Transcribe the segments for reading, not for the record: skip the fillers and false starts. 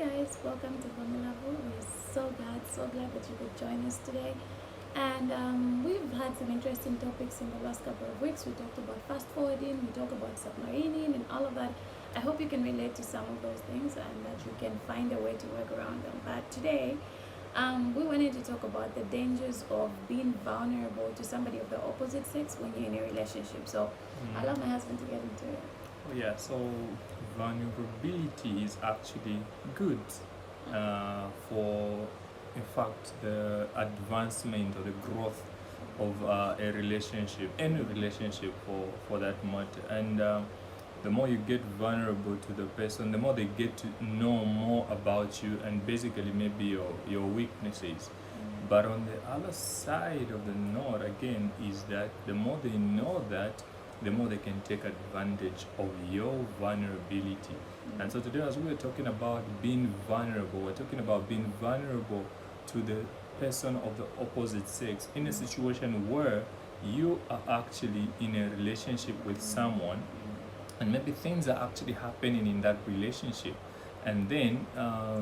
guys, welcome to Formula Vu. We're so glad that you could join us today. And we've had some interesting topics in the last couple of weeks. We talked about fast forwarding, we talked about submarining, and all of that. I hope you can relate to some of those things and that you can find a way to work around them. But today, we wanted to talk about the dangers of being vulnerable to somebody of the opposite sex when you're in a relationship. So, I love my husband to get into it. Oh, yeah, so vulnerability is actually good for, in fact, the advancement or the growth of a relationship, any relationship for that matter. And the more you get vulnerable to the person, the more they get to know more about you and basically maybe your weaknesses. But on the other side of the note, again, is that the more they know that, the more they can take advantage of your vulnerability. And so today, as we're talking about being vulnerable, we're talking about being vulnerable to the person of the opposite sex in a situation where you are actually in a relationship with someone, and maybe things are actually happening in that relationship, and then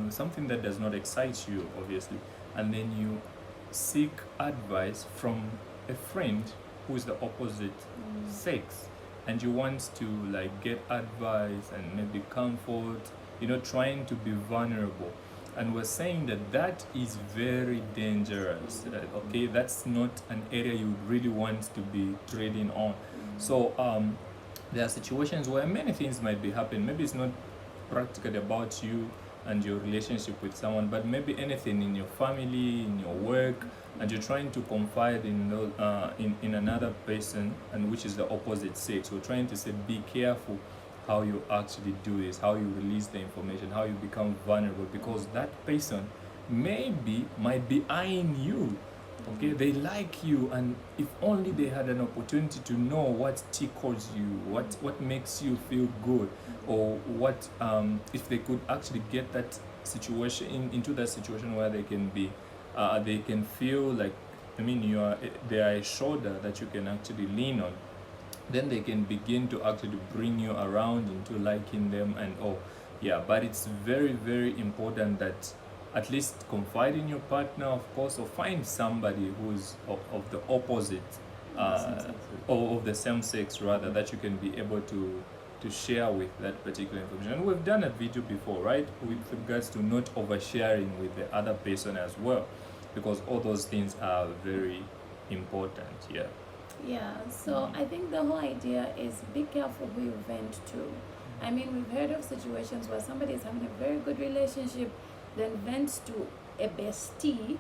something that does not excite you, obviously, and then you seek advice from a friend who is the opposite sex, and you want to like get advice and maybe comfort, trying to be vulnerable. And we're saying that that is very dangerous. Okay, that's not an area you really want to be trading on. So there are situations where many things might be happening. Maybe it's not practically about you and your relationship with someone, but maybe anything in your family, in your work, and you're trying to confide in another person, and which is the opposite sex. We're trying to say, be careful how you actually do this, how you release the information, how you become vulnerable, because that person might be eyeing you. Okay, they like you, and if only they had an opportunity to know what tickles you, what makes you feel good, or what if they could actually get that situation into that situation where they can be they can feel like, they are a shoulder that you can actually lean on, then they can begin to actually bring you around into liking them. And but it's very, very important that at least confide in your partner, of course, or find somebody who's of the opposite or of the same sex rather, that you can be able to share with that particular information. And we've done a video before, right, with regards to not oversharing with the other person as well, because all those things are very important. Yeah, so I think the whole idea is be careful who you vent to. I mean, we've heard of situations where somebody is having a very good relationship, then vents to a bestie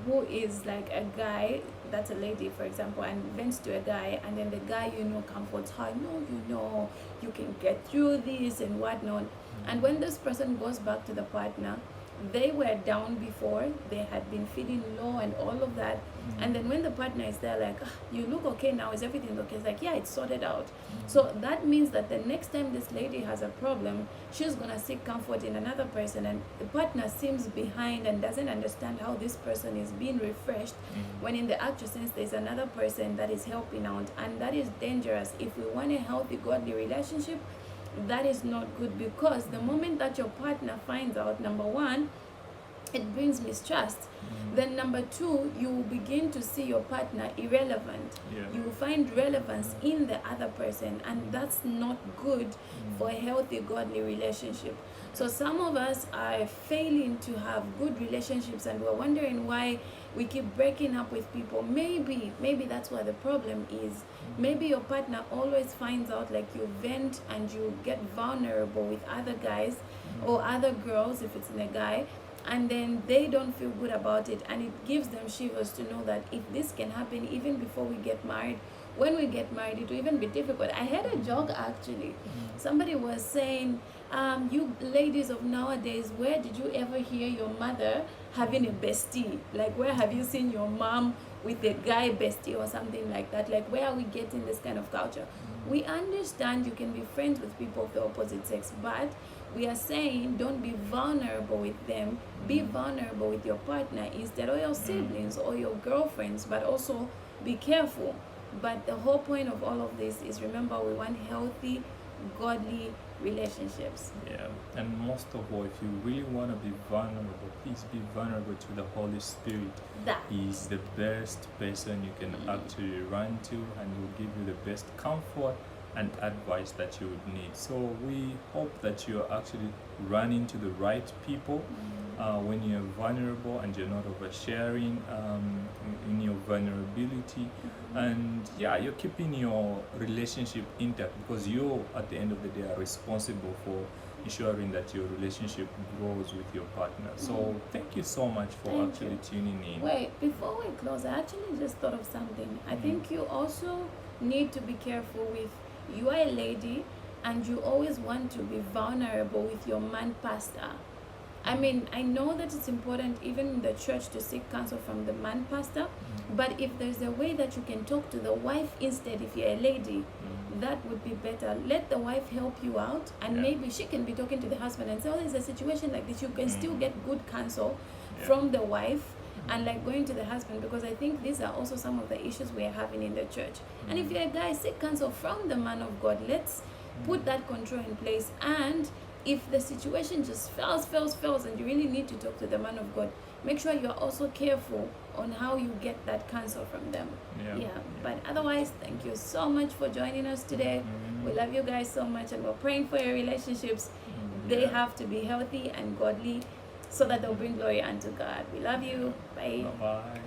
who is like a guy, that's a lady, for example, and vents to a guy, and then the guy, comforts her, no, you can get through this and whatnot. And when this person goes back to the partner, they were down before, they had been feeling low and all of that, and then when the partner is there like, you look okay now, is everything okay? It's like, yeah, it's sorted out. So that means that the next time this lady has a problem, she's gonna seek comfort in another person, and the partner seems behind and doesn't understand how this person is being refreshed, when in the actual sense there's another person that is helping out. And that is dangerous. If we want a healthy, godly relationship, that is not good, because the moment that your partner finds out, number one, it brings mistrust. Then number two, you will begin to see your partner irrelevant. You will find relevance in the other person, and that's not good for a healthy, godly relationship. So some of us are failing to have good relationships, and we're wondering why we keep breaking up with people. Maybe that's where the problem is. Maybe your partner always finds out, like, you vent and you get vulnerable with other guys or other girls if it's in a guy, and then they don't feel good about it, and it gives them shivers to know that if this can happen even before we get married, when we get married it will even be difficult. I had a joke actually. Somebody was saying, you ladies of nowadays, where did you ever hear your mother having a bestie? Like, where have you seen your mom with a guy bestie or something like that? Like, where are we getting this kind of culture? We understand you can be friends with people of the opposite sex, but we are saying don't be vulnerable with them. Be vulnerable with your partner instead, or your siblings or your girlfriends, but also be careful. But the whole point of all of this is, remember, we want healthy, godly relationships. Yeah, and most of all, if you really want to be vulnerable, please be vulnerable to the Holy Spirit. That. He is the best person you can actually run to, and will give you the best comfort and advice that you would need. So we hope that you're actually running to the right people when you're vulnerable and you're not oversharing in your vulnerability. And yeah, you're keeping your relationship intact, because you, at the end of the day, are responsible for ensuring that your relationship grows with your partner. So thank you so much for Thank actually you. tuning in. Wait, before we close, I actually just thought of something. I think you also need to be careful with, you are a lady and you always want to be vulnerable with your man pastor. I mean, I know that it's important even in the church to seek counsel from the man pastor, but if there's a way that you can talk to the wife instead, if you're a lady, that would be better. Let the wife help you out, and Yeah. maybe she can be talking to the husband and say, oh, there's a situation like this. You can still get good counsel Yeah. from the wife, and like going to the husband, because I think these are also some of the issues we're having in the church. And if you're a guy, seek counsel from the man of God. Let's put that control in place. And if the situation just fails, and you really need to talk to the man of God, make sure you're also careful on how you get that counsel from them. Yeah. But otherwise, thank you so much for joining us today. We love you guys so much, and we're praying for your relationships. They Yeah. have to be healthy and godly, so that they'll bring glory unto God. We love you. Bye. Bye-bye.